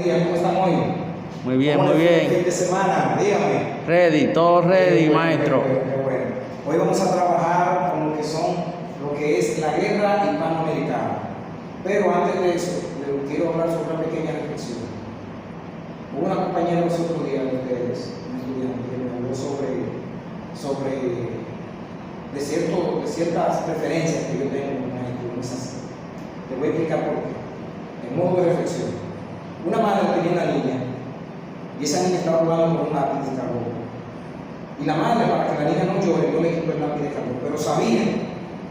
días, ¿cómo están hoy? Muy bien, ¿Cómo muy les fue el bien. fin de semana? Dígame. Ready, todo ready, Qué bueno, maestro. qué bueno. Hoy vamos a trabajar con lo que es la guerra hispanoamericana. Pero antes de eso, les quiero hablar sobre una pequeña reflexión. Hubo una compañera los otros días de ustedes, un estudiante, que me habló de ciertas preferencias que yo tengo con maestro. No es así. Les voy a explicar por qué. En modo de reflexión. Una madre tenía una niña y esa niña estaba jugando con un lápiz de carbón. Y la madre, para que la niña no llore, no le quitó el lápiz de carbón, pero sabía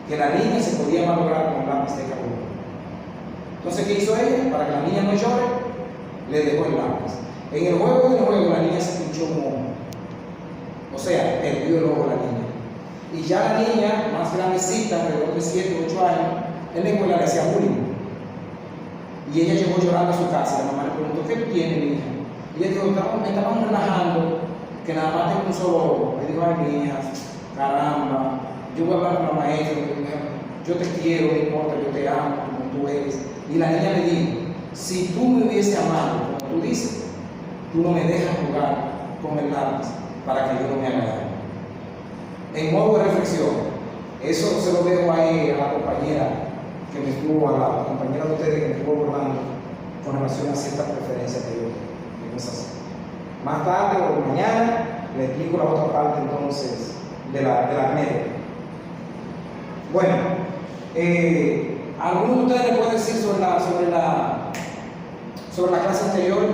que la niña se podía malograr con el lápiz de carbón. Entonces, ¿qué hizo ella? Para que la niña no llore, le dejó el lápiz. En el juego, la niña se pinchó un ojo. O sea, perdió el ojo la niña. Y ya la niña, más grandecita, alrededor de 7 u 8 años, en la escuela le hacía bullying. Y ella llegó llorando a su casa. La mamá le preguntó: ¿qué tú tienes, hija? Y ella dijo: me estaban relajando, que nada más tengo un solo ojo. Le dijo: ay, mija, caramba, yo voy a hablar con la maestra, yo te quiero, no importa, yo te amo como tú eres. Y la niña le dijo: si tú me hubiese amado, como tú dices, tú no me dejas jugar con el lápiz para que yo no me haga daño. En modo de reflexión, eso se lo dejo ahí a la compañera que me estuvo a la compañera de ustedes que me estuvo abordando con relación a ciertas preferencias que yo tengo. No es así. Más tarde o mañana le explico la otra parte entonces de la anécdota. Bueno, ¿alguno de ustedes me puede decir sobre la clase anterior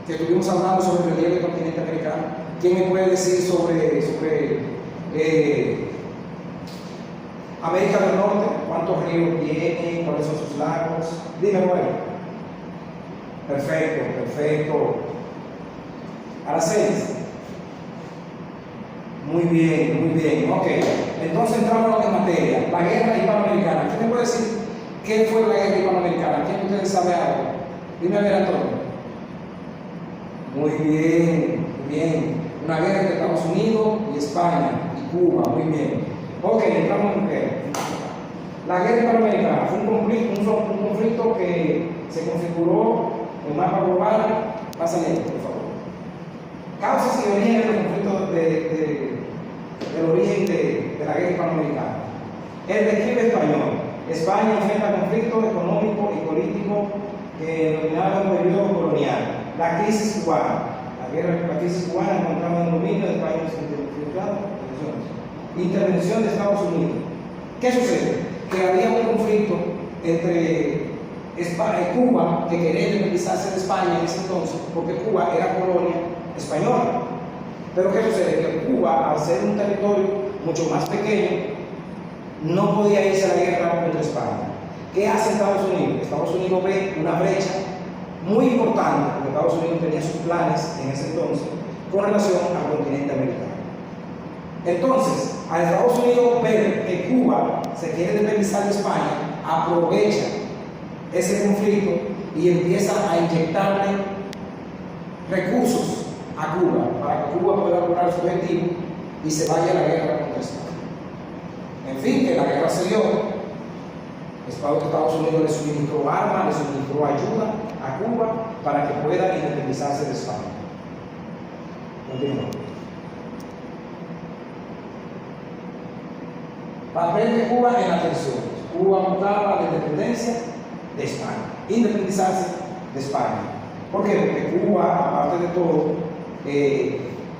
que estuvimos hablando sobre el relieve del continente americano? ¿Quién me puede decir sobre América del Norte? ¿Cuántos ríos tiene? ¿Cuáles son sus lagos? Dime, bueno. Perfecto. Aracelis. Muy bien. Ok. Entonces entramos en materia. La guerra hispanoamericana. ¿Quién me puede decir qué fue la guerra hispanoamericana? ¿Quién de ustedes sabe algo? Dime a ver, Antonio. Muy bien. Una guerra entre Estados Unidos y España y Cuba. Muy bien. Ok, entramos en qué. La guerra hispanoamericana fue un conflicto que se configuró en mapa global. Pásale, por favor. Causas y orígenes del conflicto del origen de la guerra hispanoamericana. El declive español. España enfrenta conflictos económicos y políticos que denominaban un periodo colonial. La crisis cubana. La crisis cubana encontraba el dominio de España intervención de Estados Unidos. ¿Qué sucede? Que había un conflicto entre Cuba, que quería independizarse de España en ese entonces, porque Cuba era colonia española. Pero ¿qué sucede? Que Cuba, al ser un territorio mucho más pequeño, no podía irse a la guerra contra España. ¿Qué hace Estados Unidos? Estados Unidos ve una brecha muy importante, porque Estados Unidos tenía sus planes en ese entonces con relación al continente americano. Entonces, al Estados Unidos ver que Cuba se quiere independizar de España, aprovecha ese conflicto y empieza a inyectarle recursos a Cuba para que Cuba pueda lograr su objetivo y se vaya a la guerra contra España. En fin, que la guerra se dio. Estados Unidos le suministró armas, le suministró ayuda a Cuba para que pueda independizarse de España. Continuamos. Papel de Cuba en la tensión. Cuba buscaba la independencia de España, independizarse de España. ¿Por qué? Porque Cuba, aparte de todo,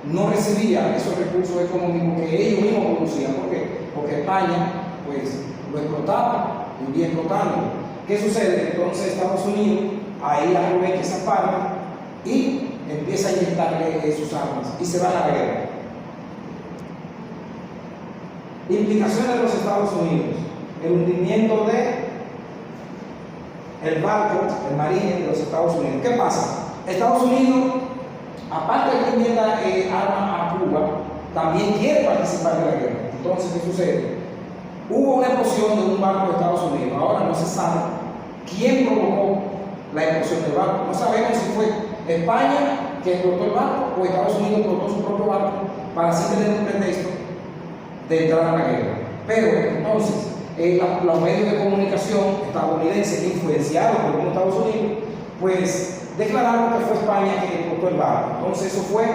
no recibía esos recursos económicos que ellos mismos producían. ¿Por qué? Porque España, pues, lo explotaba, vivía explotando. ¿Qué sucede? Entonces Estados Unidos ahí aprovecha esa parte y empieza a inyectarle sus armas y se va a la guerra. Implicaciones de los Estados Unidos. El hundimiento del barco, el marine de los Estados Unidos. ¿Qué pasa? Estados Unidos, aparte de que enviara armas a Cuba, también quiere participar de la guerra. Entonces, ¿qué sucede? Hubo una explosión de un barco de Estados Unidos. Ahora no se sabe quién provocó la explosión del barco. No sabemos si fue España que explotó el barco o Estados Unidos explotó su propio barco para así tener un pretexto de entrar a la guerra. Pero entonces los medios de comunicación estadounidenses influenciados por los Estados Unidos pues declararon que fue España que cortó el barco. Entonces eso fue,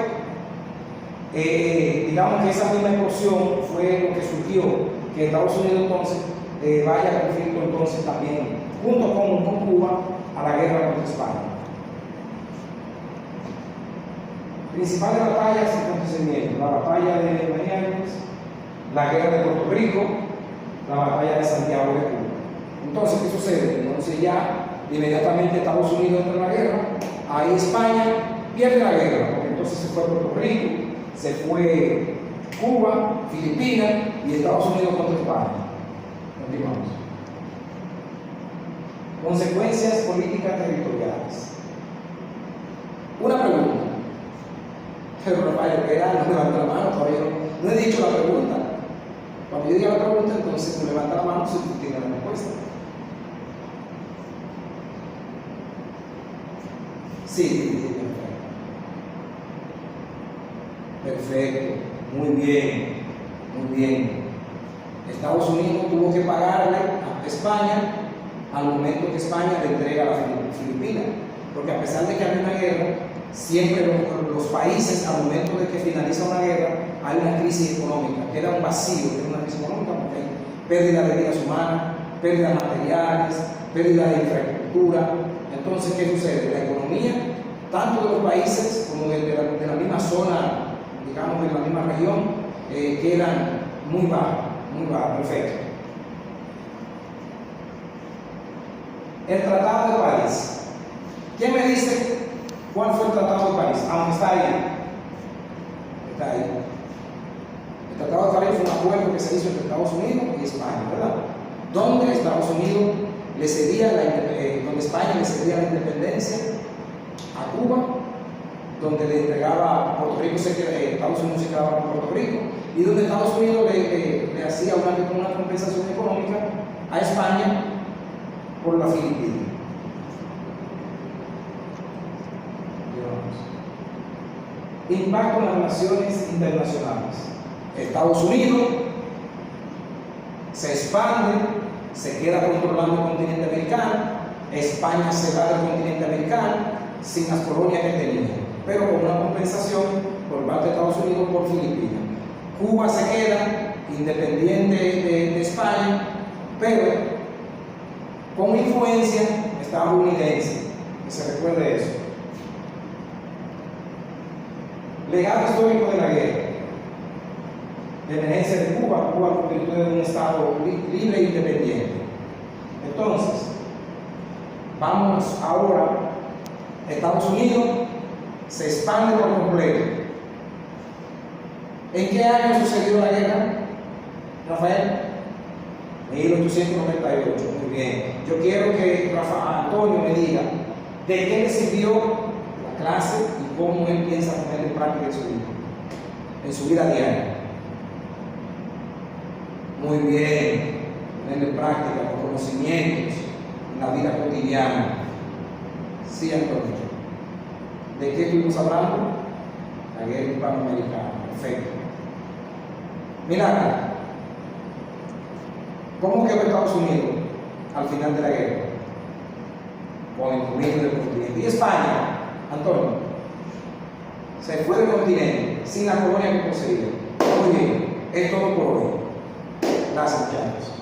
digamos que esa misma explosión fue lo que surgió, que Estados Unidos entonces vaya a conflicto entonces también, junto con Cuba, a la guerra contra España. Principales batallas y acontecimientos: la batalla de Marianas, la guerra de Puerto Rico, la batalla de Santiago de Cuba. Entonces, ¿qué sucede? Entonces ya inmediatamente Estados Unidos entra en la guerra, ahí España pierde la guerra, porque entonces se fue Puerto Rico, se fue Cuba, Filipinas y Estados Unidos contra España. Continuamos. Consecuencias políticas territoriales. Una pregunta. Pero Rafael Herrera no levanta la mano, todavía no he dicho la pregunta. Cuando yo diga la pregunta, entonces tú levanta la mano si tú tienes la respuesta. Sí, perfecto, muy bien, muy bien. Estados Unidos tuvo que pagarle a España al momento que España le entrega a la Filipinas, porque a pesar de que hay una guerra, siempre los países, al momento de que finaliza una guerra, hay una crisis económica, queda un vacío, queda una crisis económica porque hay pérdida de vidas humanas, pérdida de materiales, pérdida de infraestructura. Entonces, ¿qué sucede? La economía, tanto de los países como de la misma zona, digamos, de la misma región, quedan muy bajas, perfecto. El Tratado de París. ¿Quién me dice cuál fue el Tratado de París? Aunque está ahí. Está ahí. El Tratado de París fue un acuerdo que se hizo entre Estados Unidos y España, ¿verdad? Donde Estados Unidos le cedía donde España le cedía la independencia a Cuba, donde le entregaba a Puerto Rico, Estados Unidos se quedaba con Puerto Rico, y donde Estados Unidos le hacía una compensación económica a España por la Filipinas. Impacto en las relaciones internacionales. Estados Unidos se expande, se queda controlando el continente americano, España se va del continente americano sin las colonias que tenía, pero con una compensación por parte de Estados Unidos por Filipinas. Cuba se queda independiente de España, pero con influencia estadounidense, que se recuerde eso. Legado histórico de la guerra. La emergencia de Cuba, Cuba convirtió en un estado libre e independiente. Entonces, vamos ahora, Estados Unidos se expande por completo. ¿En qué año sucedió la guerra, Rafael? 1898, muy bien. Yo quiero que Antonio me diga de qué le sirvió la clase y cómo él piensa poner en práctica en su vida diaria. Muy bien, poner en práctica los conocimientos en la vida cotidiana. Sí, Antonio. ¿De qué estuvimos hablando? La guerra hispanoamericana. Perfecto. Mira, ¿cómo quedó Estados Unidos al final de la guerra? Con el dominio del continente. ¿Y España, Antonio? Se fue del continente sin la colonia que poseía. Muy bien, es todo por hoy. Gracias, muchachos.